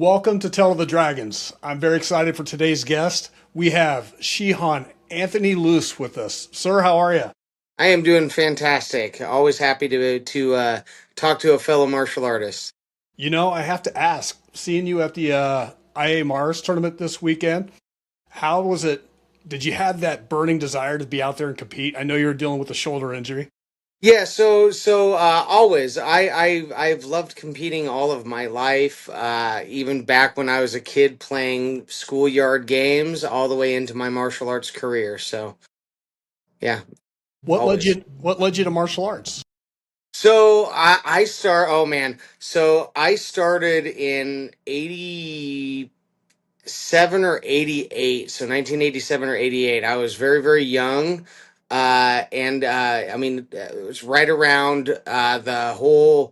Welcome to Tell of the Dragons. I'm very excited for today's guest. We have Shihan Anthony Loos with us. Sir, how are you? I am doing fantastic. Always happy to talk to a fellow martial artist. I have to ask, seeing you at the IA Mars tournament this weekend, how was it? Did you have that burning desire to be out there and compete? I know you were dealing with a shoulder injury. Yeah, always I've loved competing all of my life. Even back when I was a kid playing schoolyard games, all the way into my martial arts career. So yeah, always. What led you to martial arts? I start. Oh man, so I started in 87 or 88, so 1987 or 88. I was very, very young. I mean, it was right around the whole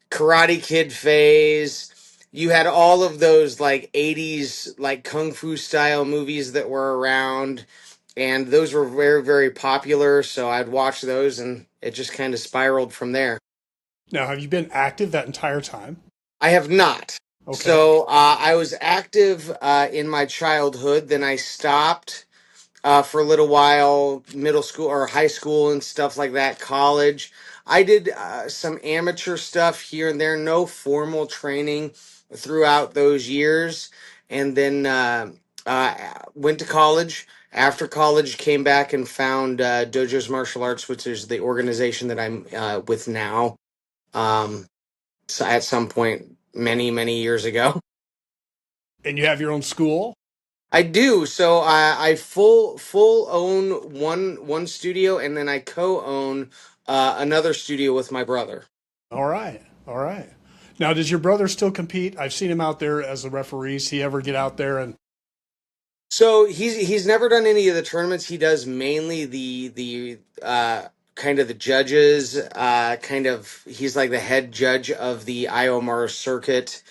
Karate Kid phase. You had all of those like 80s, like kung fu style movies that were around, and those were very, very popular. So I'd watch those, and it just kind of spiraled from there. Now, have you been active that entire time? I have not. Okay. I was active in my childhood. Then I stopped for a little while, middle school or high school and stuff like that, college. I did some amateur stuff here and there, no formal training throughout those years. And then went to college. After college, came back and found Dojo's Martial Arts, which is the organization that I'm with now. Um, so at some point, many, many years ago. And you have your own school? I do. I full own one studio, and then I co-own another studio with my brother. All right. All right. Now, does your brother still compete? I've seen him out there as a referee. Does he ever get out there and So he's never done any of the tournaments. He does mainly the kind of the judges. Kind of he's like the head judge of the IOMAR circuit.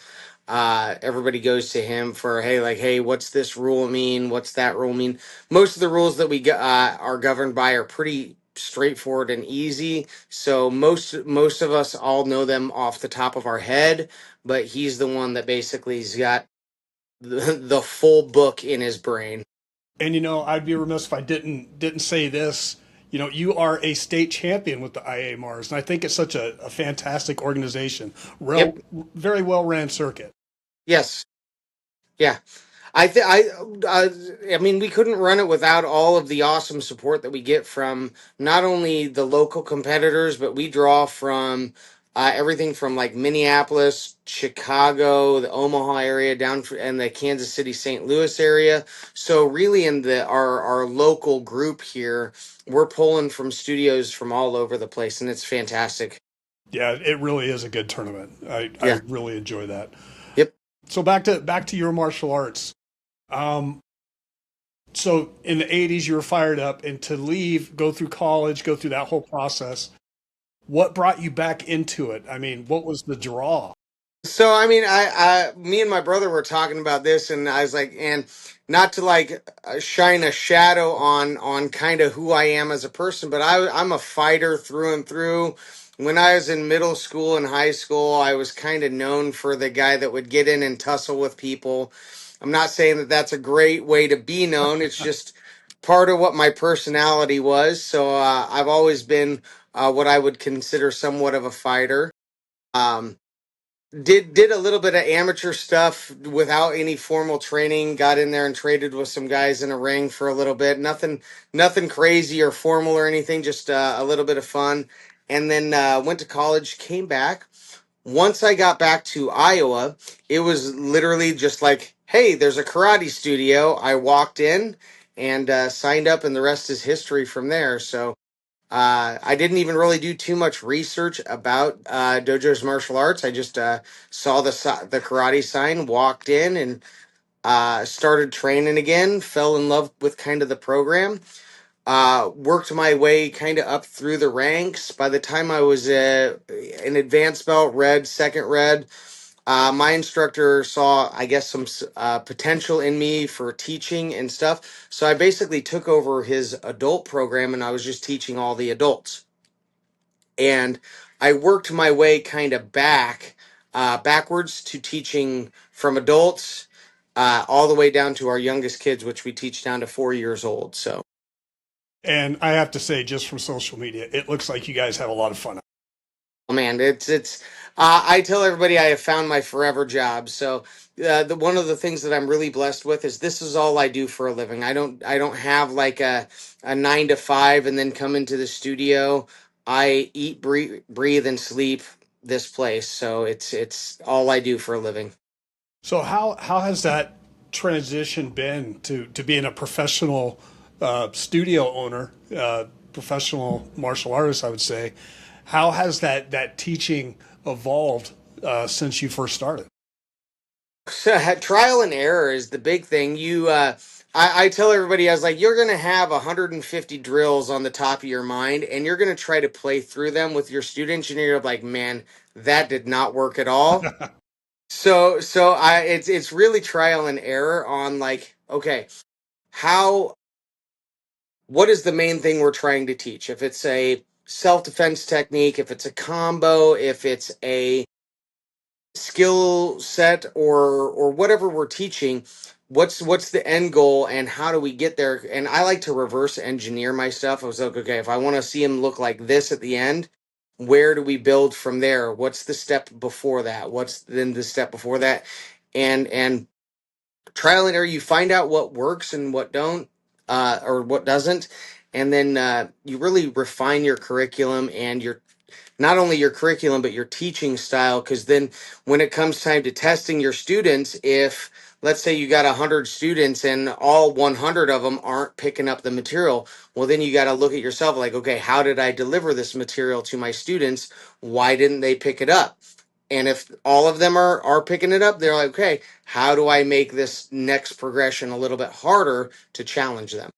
Everybody goes to him for, hey, what's this rule mean? What's that rule mean? Most of the rules that are governed by are pretty straightforward and easy. So most of us all know them off the top of our head, but he's the one that basically's got the full book in his brain. I'd be remiss if I didn't say this. You are a state champion with the IA Mars, and I think it's such a fantastic organization. Yep. Very well ran circuit. Yes. Yeah. I th- I mean, we couldn't run it without all of the awesome support that we get from not only the local competitors, but we draw from everything from like Minneapolis, Chicago, the Omaha area, and the Kansas City, St. Louis area. So really, in the our local group here, we're pulling from studios from all over the place, and it's fantastic. Yeah, it really is a good tournament. I Yeah. really enjoy that. Yep. So back to your martial arts. Um, so in the '80s, you were fired up, and to leave, go through college, go through that whole process. What brought you back into it? I mean, what was the draw? Me and my brother were talking about this, and I was like, and not to like shine a shadow on kind of who I am as a person, but I'm a fighter through and through. When I was in middle school and high school, I was kind of known for the guy that would get in and tussle with people. I'm not saying that that's a great way to be known. It's just part of what my personality was. I've always been what I would consider somewhat of a fighter. Um, did a little bit of amateur stuff without any formal training. Got in there and traded with some guys in a ring for a little bit. Nothing crazy or formal or anything. Just a little bit of fun. And then went to college. Came back. Once I got back to Iowa, it was literally just like, hey, there's a karate studio. I walked in and signed up, and the rest is history from there. I didn't even really do too much research about Dojo's martial arts. I just saw the karate sign, walked in, and started training again. Fell in love with kind of the program. Worked my way kind of up through the ranks. By the time I was an advanced belt, red, second red, my instructor saw, I guess, some potential in me for teaching and stuff. So I basically took over his adult program, and I was just teaching all the adults. And I worked my way kind of back backwards to teaching from adults all the way down to our youngest kids, which we teach down to 4 years old. So, And I have to say, just from social media, it looks like you guys have a lot of fun. oh man, it's. I tell everybody I have found my forever job. So, the one of the things that I'm really blessed with is this is all I do for a living. I don't have like a 9 to 5 and then come into the studio. I eat, breathe, and sleep this place. So it's all I do for a living. So how has that transition been to being a professional studio owner, professional martial artist? I would say, how has that teaching evolved since you first started? Trial and error is the big thing. I tell everybody, I was like, you're going to have 150 drills on the top of your mind, and you're going to try to play through them with your students, and you're like, man, that did not work at all. It's really trial and error on like, okay, how, what is the main thing we're trying to teach? If it's a self defense technique, if it's a combo, if it's a skill set or whatever we're teaching, what's the end goal and how do we get there? And I like to reverse engineer my stuff. I was like, okay, if I want to see him look like this at the end, where do we build from there? What's the step before that? What's then the step before that? And trial and error, you find out what works and what don't, or what doesn't, and then you really refine your curriculum and your not only your curriculum but your teaching style, because then when it comes time to testing your students, if let's say you got 100 students and all 100 of them aren't picking up the material, well then you got to look at yourself like, okay, how did I deliver this material to my students? Why didn't they pick it up? And if all of them are picking it up, they're like, okay, how do I make this next progression a little bit harder to challenge them?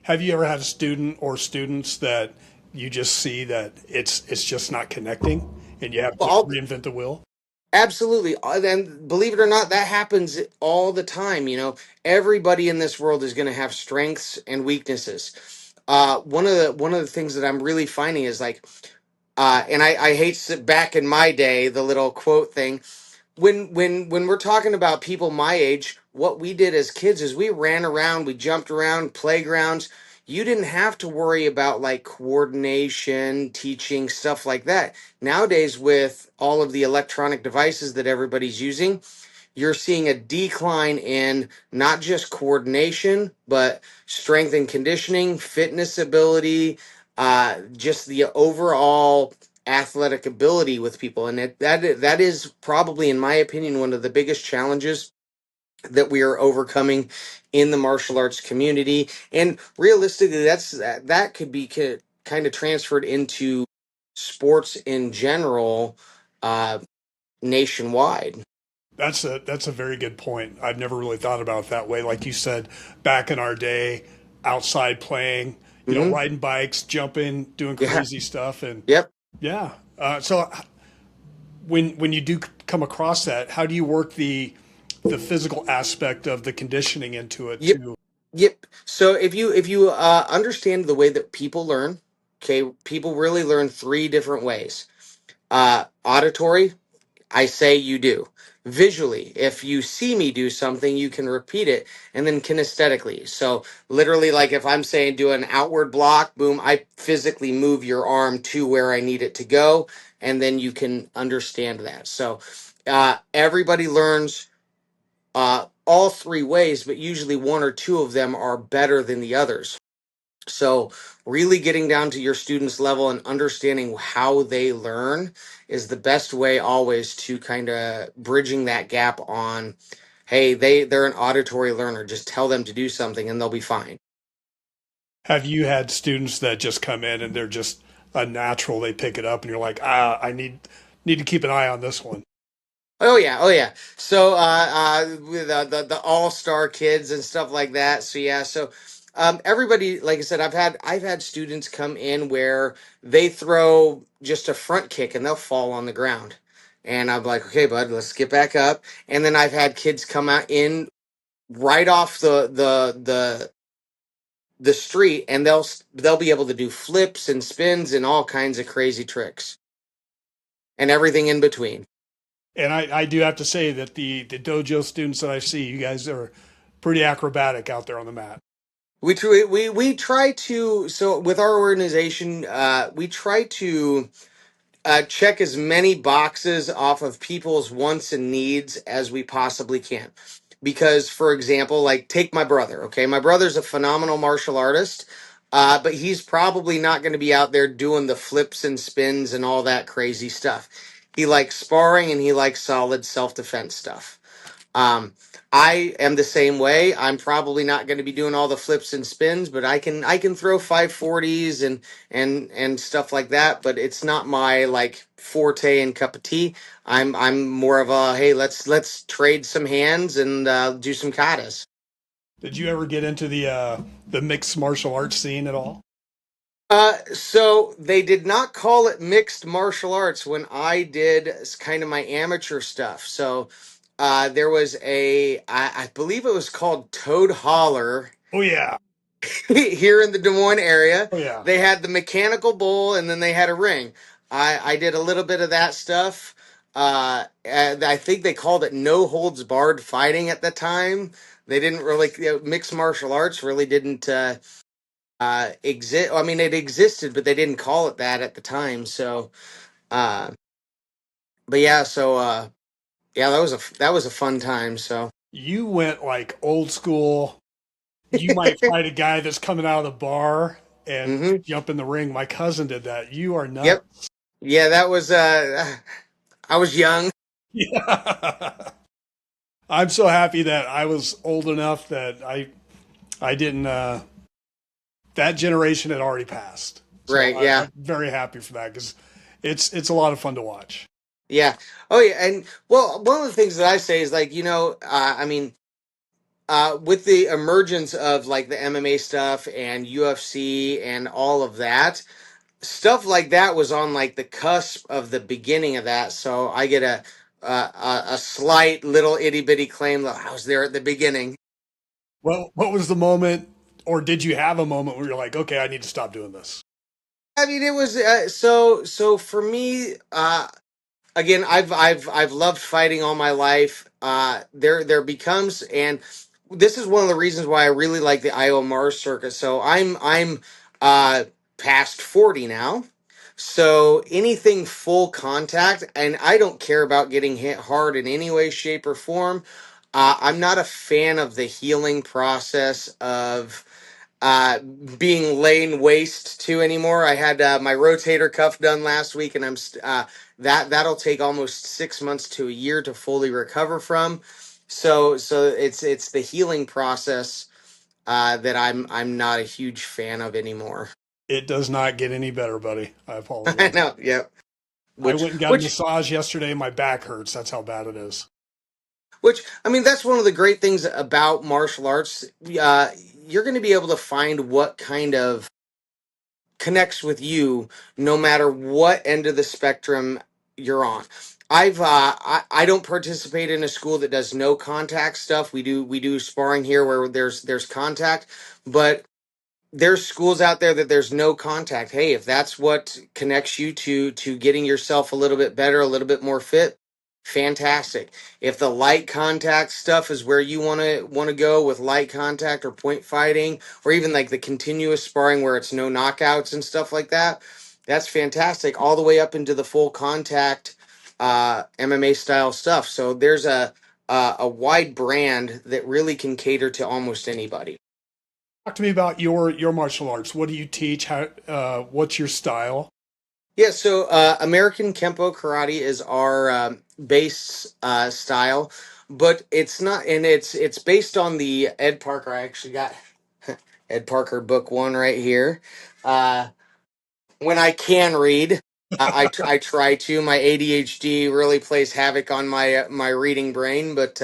Have you ever had a student or students that you just see that it's just not connecting, and you have Well, to reinvent the wheel? absolutely. And believe it or not, that happens all the time. Everybody in this world is going to have strengths and weaknesses. One of the things that I'm really finding is like, and I hate back in my day, the little quote thing, when we're talking about people my age, what we did as kids is we ran around, we jumped around playgrounds. You didn't have to worry about like coordination, teaching, stuff like that. Nowadays, with all of the electronic devices that everybody's using, you're seeing a decline in not just coordination, but strength and conditioning, fitness ability, just the overall athletic ability with people. And that is probably, in my opinion, one of the biggest challenges that we are overcoming in the martial arts community. And realistically, that could be kind of transferred into sports in general, uh, nationwide. That's a very good point. I've never really thought about it that way. Like you said, back in our day, outside playing, Hmm. riding bikes, jumping, doing Yeah. crazy stuff, and Yep. yeah. So when you do come across that, how do you work the physical aspect of the conditioning into it Yep. too? Yep. So if you understand the way that people learn, okay, people really learn three different ways. Auditory, I say you do. Visually, if you see me do something, you can repeat it. And then kinesthetically. So literally, like if I'm saying do an outward block, boom, I physically move your arm to where I need it to go, and then you can understand that. So everybody learns all three ways, but usually one or two of them are better than the others. So, really getting down to your students' level and understanding how they learn is the best way always to kind of bridging that gap on, hey, they're an auditory learner. Just tell them to do something and they'll be fine. Have you had students that just come in and they're just a natural, they pick it up, and you're like, I need to keep an eye on this one. Oh yeah, oh yeah. So with the all star kids and stuff like that. So yeah, so everybody, like I said, I've had students come in where they throw just a front kick and they'll fall on the ground, and I'm like, okay, bud, let's get back up. And then I've had kids come out in right off the street, and they'll be able to do flips and spins and all kinds of crazy tricks and everything in between. And I do have to say that the dojo students that I see, you guys are pretty acrobatic out there on the mat. We try to, so with our organization, we try to check as many boxes off of people's wants and needs as we possibly can. Because, for example, like take my brother, okay? My brother's a phenomenal martial artist, but he's probably not going to be out there doing the flips and spins and all that crazy stuff. He likes sparring and he likes solid self defense stuff. Um, I am the same way. I'm probably not going to be doing all the flips and spins, but I can throw 540s and stuff like that. But it's not my like forte and cup of tea. I'm more of a hey, let's trade some hands and do some katas. Did you ever get into the mixed martial arts scene at all? So they did not call it mixed martial arts when I did kind of my amateur stuff. So there was I believe it was called Toad Holler Oh yeah, here in the Des Moines area. oh yeah. They had the mechanical bull and then they had a ring. I did a little bit of that stuff. And I think they called it no holds barred fighting at the time. They didn't really, mixed martial arts really didn't exist. I mean, it existed, but they didn't call it that at the time. So, uh, but yeah, so yeah, that was a fun time. So, You went like old school. You might fight a guy that's coming out of the bar and hmm jump in the ring. My cousin did that. You are yep, nuts. yeah, that was. I was young. Yeah. I'm so happy that I was old enough that I didn't that generation had already passed. So Right? Yeah. I'm very happy for that because it's a lot of fun to watch. Yeah. Oh, yeah. And well, one of the things that I say is like, I mean, with the emergence of like the MMA stuff and UFC and all of that, stuff like that was on like the cusp of the beginning of that. So I get a slight little itty bitty claim that I was there at the beginning. Well, what was the moment, or did you have a moment where you're like, okay, I need to stop doing this? I mean, it was so for me. Again, I've loved fighting all my life. There becomes, and this is one of the reasons why I really like the Iowa Mars circuit. So I'm uh past 40 now. So anything full contact, and I don't care about getting hit hard in any way, shape, or form. I'm not a fan of the healing process of being laying waste to anymore. I had my rotator cuff done last week, and that'll take almost 6 months to a year to fully recover from. So it's the healing process that I'm not a huge fan of anymore. It does not get any better, buddy. I I apologize. know, yeah. I Which went and got a which massage yesterday. My back hurts. That's how bad it is. which I mean, that's one of the great things about martial arts. Uh, you're going to be able to find what kind of connects with you no matter what end of the spectrum you're on. I don't participate in a school that does no contact stuff. We do sparring here where there's contact, but there's schools out there that there's no contact. Hey, if that's what connects you to getting yourself a little bit better, a little bit more fit, fantastic. If the light contact stuff is where you want to go with light contact or point fighting or even like the continuous sparring where it's no knockouts and stuff like that, that's fantastic all the way up into the full contact MMA style stuff. So there's a wide brand that really can cater to almost anybody. Talk to me about your martial arts. What do you teach? How what's your style? Yeah, so American Kempo Karate is our base style, but it's not, and it's based on the Ed Parker. I actually got Ed Parker book one right here. Uh, when I can read, I try to. My ADHD really plays havoc on my reading brain, but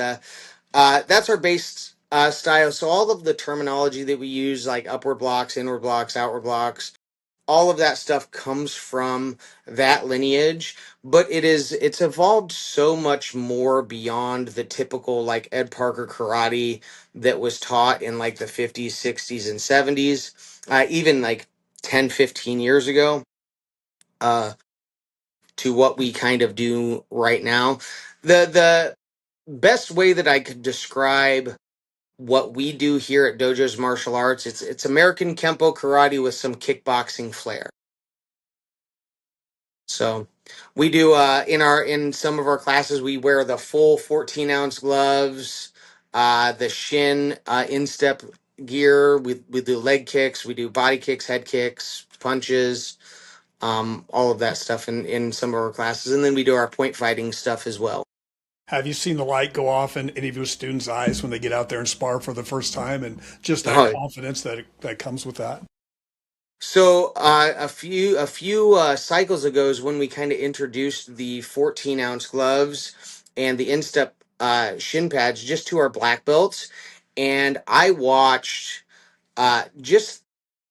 that's our base style. So all of the terminology that we use, like upward blocks, inward blocks, outward blocks, all of that stuff comes from that lineage, but it's evolved so much more beyond the typical like Ed Parker karate that was taught in like the 50s, 60s, and 70s, even like 10, 15 years ago. uh to what we kind of do right now. The best way that I could describe what we do here at Dojo's Martial Arts, it's American Kempo karate with some kickboxing flair. So we do in some of our classes we wear the full 14-ounce gloves, the shin instep gear. We do leg kicks, we do body kicks, head kicks, punches, all of that stuff in some of our classes, and then we do our point fighting stuff as well. Have you seen the light go off in any of your students' eyes when they get out there and spar for the first time, and just that Oh, confidence that comes with that? so a few cycles ago is when we kind of introduced the 14-ounce gloves and the instep shin pads just to our black belts, and I watched just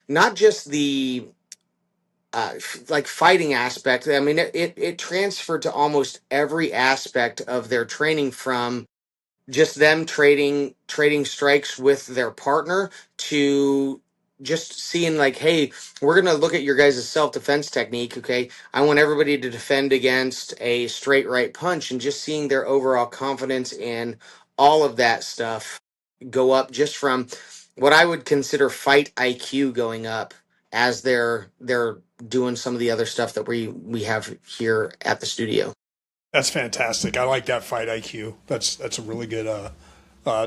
not just the like fighting aspect. I mean, it transferred to almost every aspect of their training, from just them trading strikes with their partner to just seeing like, hey, we're gonna look at your guys' self-defense technique. Okay, I want everybody to defend against a straight right punch, and just seeing their overall confidence in all of that stuff go up, just from what I would consider fight IQ going up as they're doing some of the other stuff that we have here at the studio. That's fantastic. I like that fight IQ. That's a really good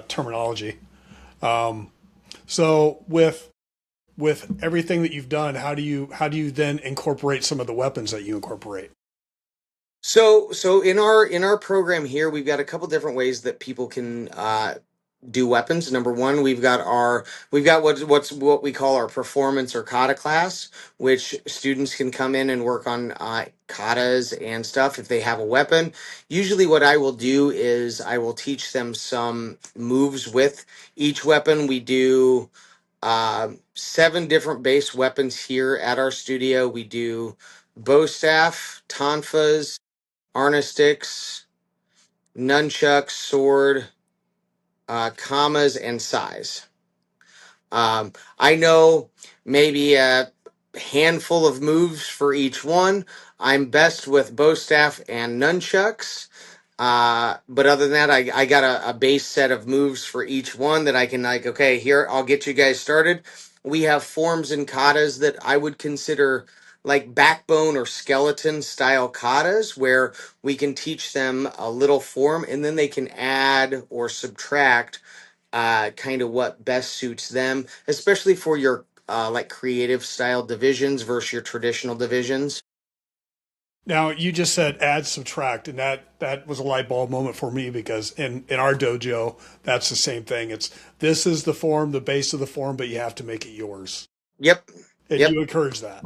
terminology. Um, so with everything that you've done, how do you then incorporate some of the weapons that you incorporate? So in our program here, we've got a couple different ways that people can do weapons. Number one, we've got what we call our performance or kata class, which students can come in and work on katas and stuff if they have a weapon. Usually, what I will do is I will teach them some moves with each weapon. We do 7 different base weapons here at our studio. We do bow staff, tonfas, Arna sticks, nunchucks, sword, commas, and size. I know maybe a handful of moves for each one. I'm best with bow staff and nunchucks. But other than that, I got a base set of moves for each one that I can, like, okay, here, I'll get you guys started. We have forms and katas that I would consider like backbone or skeleton style katas, where we can teach them a little form and then they can add or subtract kind of what best suits them, especially for your like creative style divisions versus your traditional divisions. Now you just said add subtract, and that was a light bulb moment for me because in our dojo that's the same thing. It's this is the form, the base of the form, but you have to make it yours, Yep. and Yep. you encourage that.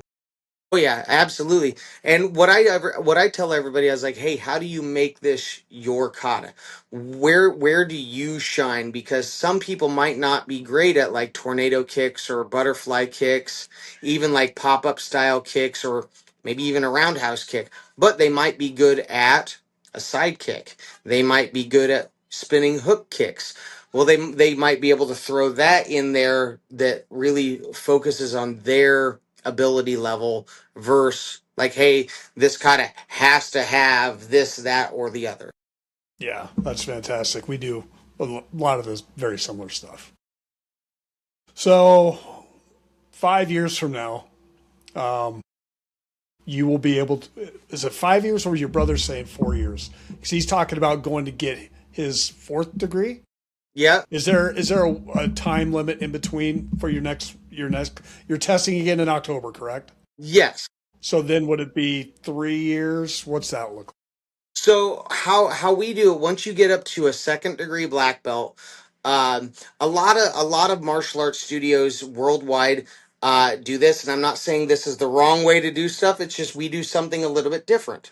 Oh yeah, absolutely. And what I tell everybody, I was like, hey, how do you make this your kata? Where do you shine? Because some people might not be great at like tornado kicks or butterfly kicks, even like pop-up style kicks, or maybe even a roundhouse kick, but they might be good at a side kick. They might be good at spinning hook kicks. Well, they might be able to throw that in there that really focuses on their ability level, versus like, hey, this kind of has to have this, that, or the other. Yeah, that's fantastic. We do a lot of this very similar stuff. So 5 years from now, um, you will be able to. Is it 5 years, or your brother's saying 4 years? Because he's talking about going to get his fourth degree. Yeah. Is there a time limit in between for your next you're testing again in October, correct? Yes. So then would it be 3 years? What's that look like? So how we do it, once you get up to a second degree black belt, a lot of martial arts studios worldwide do this, and I'm not saying this is the wrong way to do stuff. It's just we do something a little bit different.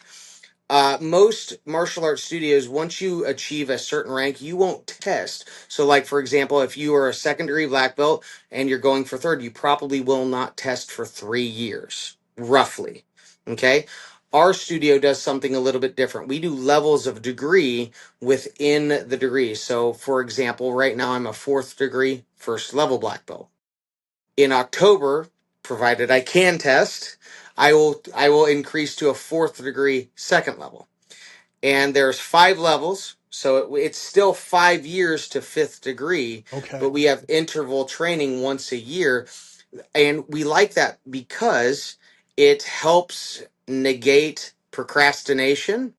Most martial arts studios, once you achieve a certain rank, you won't test. So, like, for example, if you are a secondary black belt and you're going for third, you probably will not test for 3 years, roughly. Okay. Our studio does something a little bit different. We do levels of degree within the degree. So, for example, right now I'm a fourth degree, first level black belt. In October, provided I can test, I will increase to a fourth degree second level. And there's 5 levels, so it's still 5 years to fifth degree, Okay. but we have interval training once a year, and we like that because it helps negate procrastination,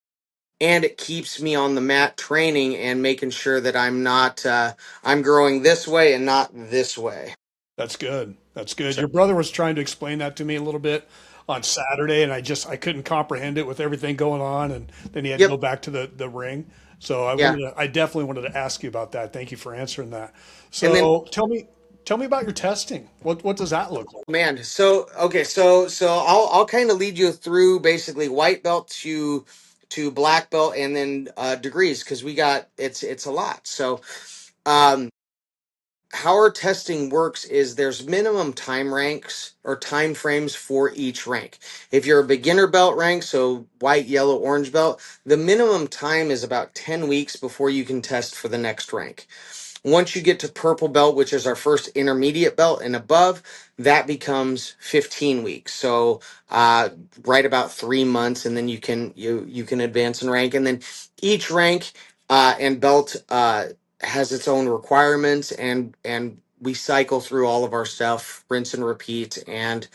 and it keeps me on the mat training and making sure that I'm growing this way and not this way. That's good. That's good. So Your brother was trying to explain that to me a little bit on Saturday, and I couldn't comprehend it with everything going on, and then he had to go yep, back to the ring. So yeah. I definitely wanted to ask you about that. Thank you for answering that. And then, So tell me about your testing. What does that look like? man, so okay, so I'll kind of lead you through basically white belt to black belt, and then degrees, because we got it's a lot. So um how our testing works is there's minimum time ranks or time frames for each rank. If you're a beginner belt rank, so white, yellow, orange belt, the minimum time is about 10 weeks before you can test for the next rank. Once you get to purple belt, which is our first intermediate belt and above, that becomes 15 weeks. So right about 3 months, and then you can advance in rank. And then each rank and belt has its own requirements, and we cycle through all of our stuff, rinse and repeat, and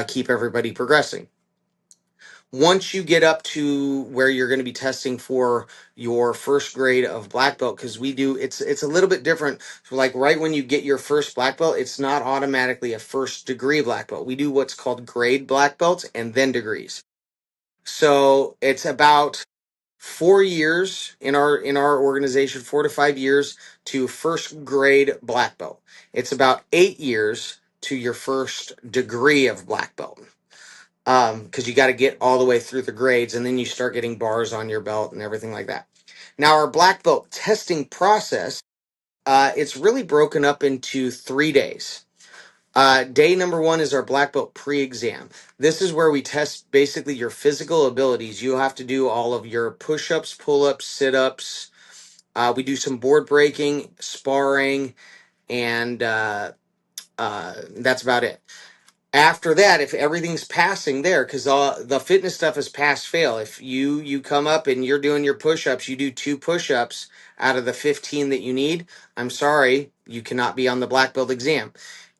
keep everybody progressing. Once you get up to where you're going to be testing for your first grade of black belt, because we do it's a little bit different. So like right when you get your first black belt, it's not automatically a first degree black belt. We do what's called grade black belts and then degrees. So it's about 4 years in our organization, 4 to 5 years to first grade black belt. It's about 8 years to your first degree of black belt, because you got to get all the way through the grades, and then you start getting bars on your belt and everything like that. Now, our black belt testing process, it's really broken up into 3 days. Day number one is our black belt pre-exam. This is where we test basically your physical abilities. You have to do all of your push-ups, pull-ups, sit-ups. We do some board breaking, sparring, and that's about it. After that, if everything's passing there, because the fitness stuff is pass fail. If you come up and you're doing your push-ups, you do 2 push-ups out of the 15 that you need, I'm sorry, you cannot be on the black belt exam.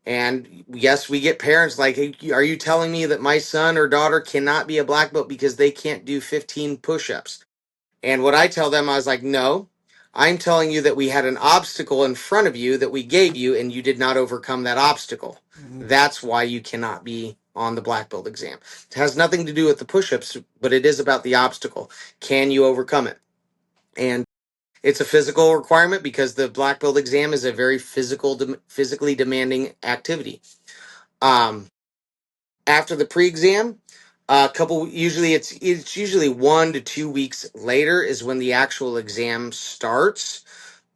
And yes, we get parents like, hey, are you telling me that my son or daughter cannot be a black belt because they can't do 15 push-ups? And what I tell them, I was like, no, I'm telling you that we had an obstacle in front of you that we gave you, and you did not overcome that obstacle. Mhm. That's why you cannot be on the black belt exam. It has nothing to do with the push-ups, but it is about the obstacle. Can you overcome it? And it's a physical requirement because the black belt exam is a very physically demanding activity. Um, After the pre-exam, a couple usually it's usually 1 to 2 weeks later is when the actual exam starts.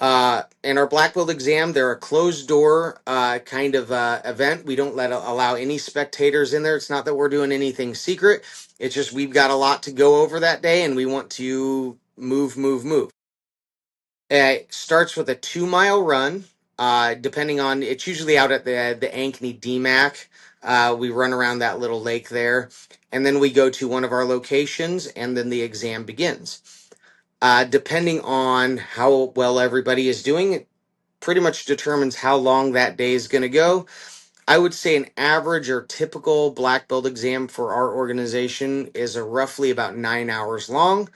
In our black belt exam, they're a closed door kind of event. We don't allow any spectators in there. It's not that we're doing anything secret. It's just we've got a lot to go over that day, and we want to move. It starts with a 2 mile run. Depending on, it's usually out at the Ankeny DMAC. We run around that little lake there, and then we go to one of our locations, and then the exam begins. Depending on how well everybody is doing, it pretty much determines how long that day is going to go. I would say an average or typical black belt exam for our organization is a roughly about 9 hours long.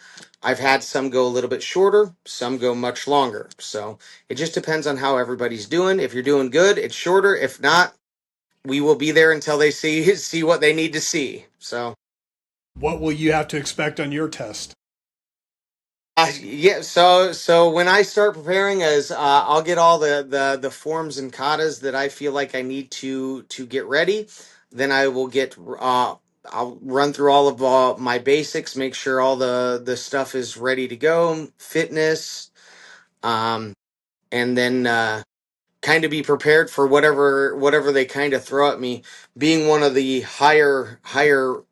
I've had some go a little bit shorter, some go much longer. So it just depends on how everybody's doing. If you're doing good, it's shorter. If not, we will be there until they see what they need to see. So What will you have to expect on your test? yeah, so when I start preparing, as I'll get all the forms and katas that I feel like I need to get ready. Then I will get I'll run through all of my basics, make sure all the stuff is ready to go, fitness, um, and then kind of be prepared for whatever they kind of throw at me. Being one of the higher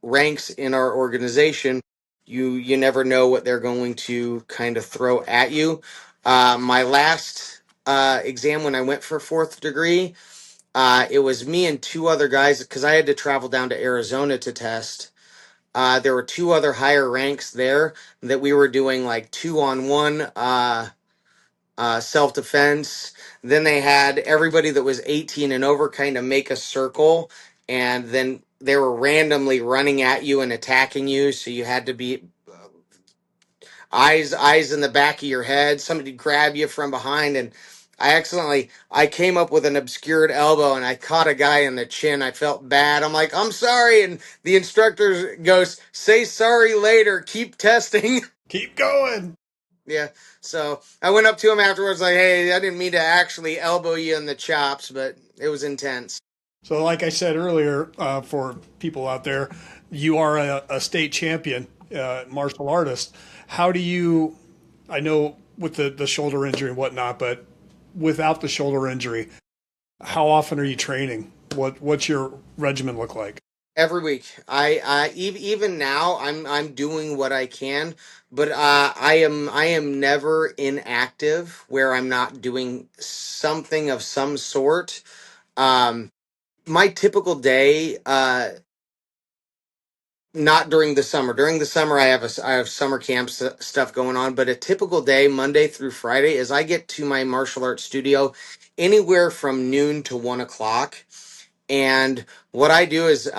ranks in our organization, you never know what they're going to kind of throw at you. My last exam when I went for fourth degree, It was me and two other guys because I had to travel down to Arizona to test. There were two other higher ranks there that we were doing like 2-on-1 self defense. Then they had everybody that was 18 and over kind of make a circle, and then they were randomly running at you and attacking you. So you had to be eyes in the back of your head. Somebody grab you from behind, and I came up with an obscured elbow and I caught a guy in the chin. I felt bad. I'm like, I'm sorry, and the instructor goes, "Say sorry later. Keep testing." Keep going. Yeah. So I went up to him afterwards, like, "Hey, I didn't mean to actually elbow you in the chops, but it was intense." So, like I said earlier, for people out there, you are a state champion martial artist. How do you? I know with the shoulder injury and whatnot, but without the shoulder injury, how often are you training? What's your regimen look like? Every week, even now, I'm doing what I can, but I am never inactive where I'm not doing something of some sort. Um, my typical day, not during the summer. During the summer, I have summer camp stuff going on, but a typical day, Monday through Friday, is I get to my martial arts studio anywhere from noon to 1 o'clock. And what I do is,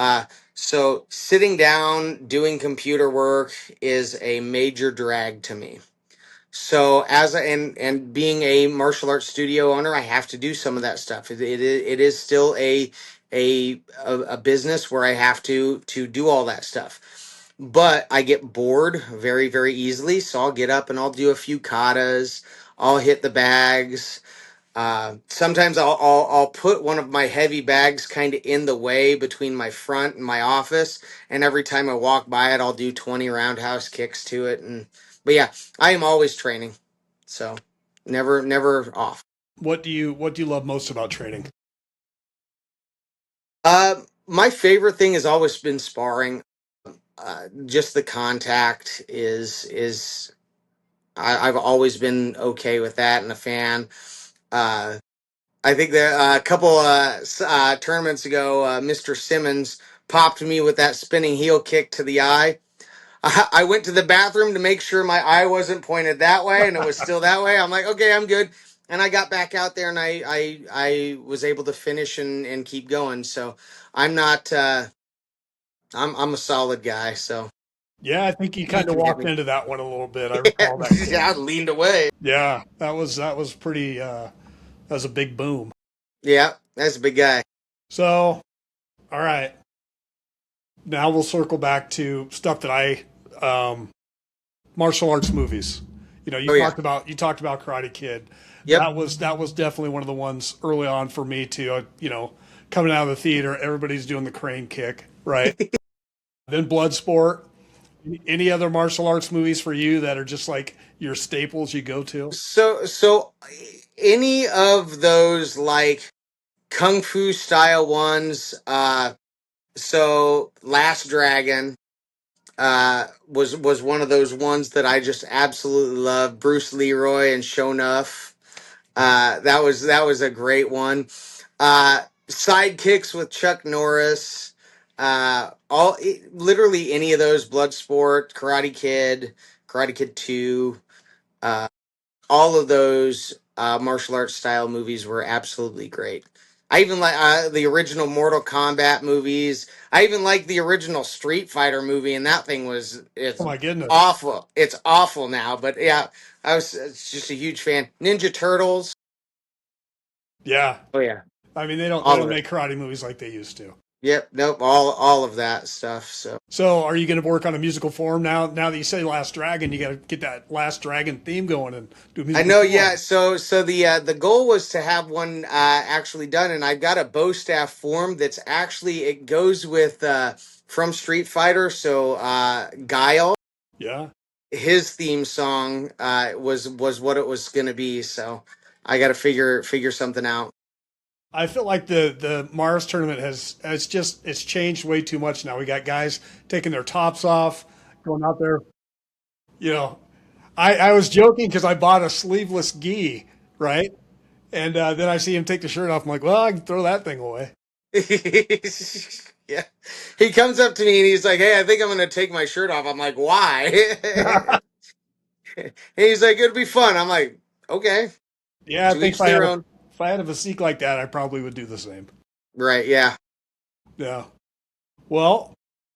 so sitting down doing computer work is a major drag to me. So and being a martial arts studio owner, I have to do some of that stuff. It is still a business where I have to do all that stuff. But I get bored very easily, so I'll get up and I'll do a few katas. I'll hit the bags. Sometimes I'll put one of my heavy bags kind of in the way between my front and my office, and every time I walk by it, I'll do 20 roundhouse kicks to it. And but yeah, I am always training, so never off. What do you love most about training? My favorite thing has always been sparring. Just the contact I've always been okay with that and a fan. Uh, I think that a couple tournaments ago, Mr. Simmons popped me with that spinning heel kick to the eye. I went to the bathroom to make sure my eye wasn't pointed that way, and it was still that way. I'm like, okay, I'm good. And I got back out there, and I was able to finish and keep going. So I'm not. I'm a solid guy, so Yeah, I think you he kind of can hit walked me. into that one a little bit. I Yeah, recall that kick. I leaned away. Yeah, that was pretty. That was a big boom. Yeah, that's a big guy. So, all right, now we'll circle back to stuff that um, martial arts movies. You know, Oh yeah. you talked about Karate Kid. Yep. That was definitely one of the ones early on for me too. Coming out of the theater, everybody's doing the crane kick, right? Then Bloodsport. Any other martial arts movies for you that are just like your staples you go to? So any of those like kung fu style ones, so Last Dragon was one of those ones that I just absolutely love. Bruce Leroy and Shonuff. That was a great one. Sidekicks with Chuck Norris. Literally any of those, Bloodsport, Karate Kid 2. All of those martial arts style movies were absolutely great. I even like the original Mortal Kombat movies. I even like the original Street Fighter movie, and that thing was Oh it's my goodness. awful. It's awful now, but yeah, I was just a huge fan. Ninja Turtles. Yeah. Oh yeah, I mean, they all don't of it. make karate movies like they used to. Yep, nope, all of that stuff. So So, are you going to work on a musical form now? Now that you say Last Dragon, you got to get that Last Dragon theme going and do a I musical know, yeah. form. So the goal was to have one actually done, and I've got a bow staff form that's actually it goes with from Street Fighter. So Guile, Yeah. his theme song was what it was going to be. So I got to figure something out. I feel like the Mars tournament it's changed way too much now. We got guys taking their tops off, going out there. You know, I was joking because I bought a sleeveless gi, right? And then I see him take the shirt off. I'm like, well, I can throw that thing away. Yeah. He comes up to me and he's like, "Hey, I think I'm going to take my shirt off." I'm like, "Why?" And he's like, "It'll be fun." I'm like, "Okay, Yeah, I to think each their own." if I had a physique like that, I probably would do the same. Right. Yeah. Yeah. Well,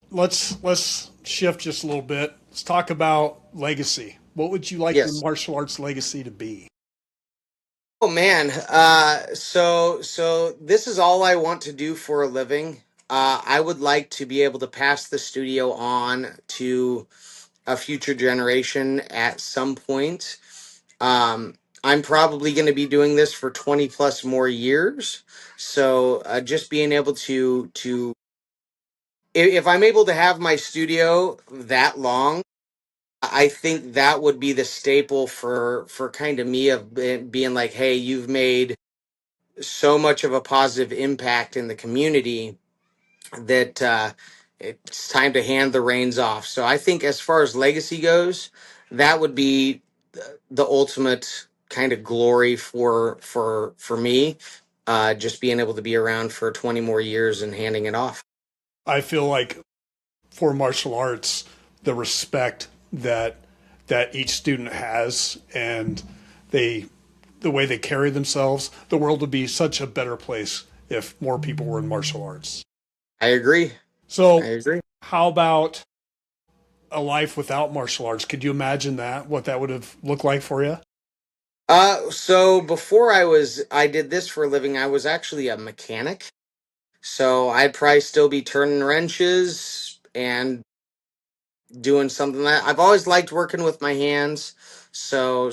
let's shift just a little bit. Let's talk about legacy. What would you like your Yes. martial arts legacy to be? Oh man. So this is all I want to do for a living. I would like to be able to pass the studio on to a future generation at some point. I'm probably going to be doing this for 20 plus more years. So just being able to if I'm able to have my studio that long, I think that would be the staple for kind of me of being like, hey, you've made so much of a positive impact in the community that it's time to hand the reins off. So I think as far as legacy goes, that would be the ultimate kind of glory for me. Just being able to be around for 20 more years and handing it off. I feel like for martial arts, the respect that each student has and they the way they carry themselves, the world would be such a better place if more people were in martial arts. I agree. I So, agree. how about a life without martial arts? Could you imagine that? What that would have looked like for you? So before I did this for a living, I was actually a mechanic. So I'd probably still be turning wrenches and doing something that I've always liked working with my hands. So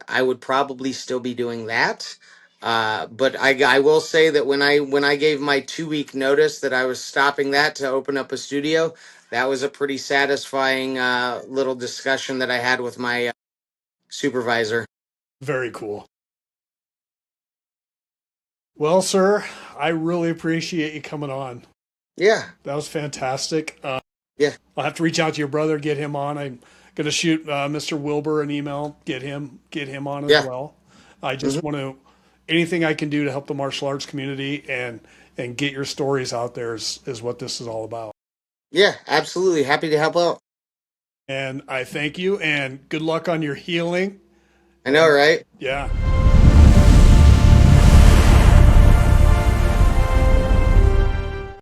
I would probably still be doing that. But I will say that when I gave my 2 week notice that I was stopping that to open up a studio, that was a pretty satisfying little discussion that I had with my supervisor. Very cool. Well, sir, I really appreciate you coming on. Yeah, That was fantastic. yeah. I'll have to reach out to your brother, get him on. I'm going to shoot Mr. Wilbur an email, get him on as Yeah. well. I Hmm. just want to anything I can do to help the martial arts community and get your stories out there is what this is all about. Yeah, absolutely. Happy to help out. And I thank you and good luck on your healing. I know, And right? yeah,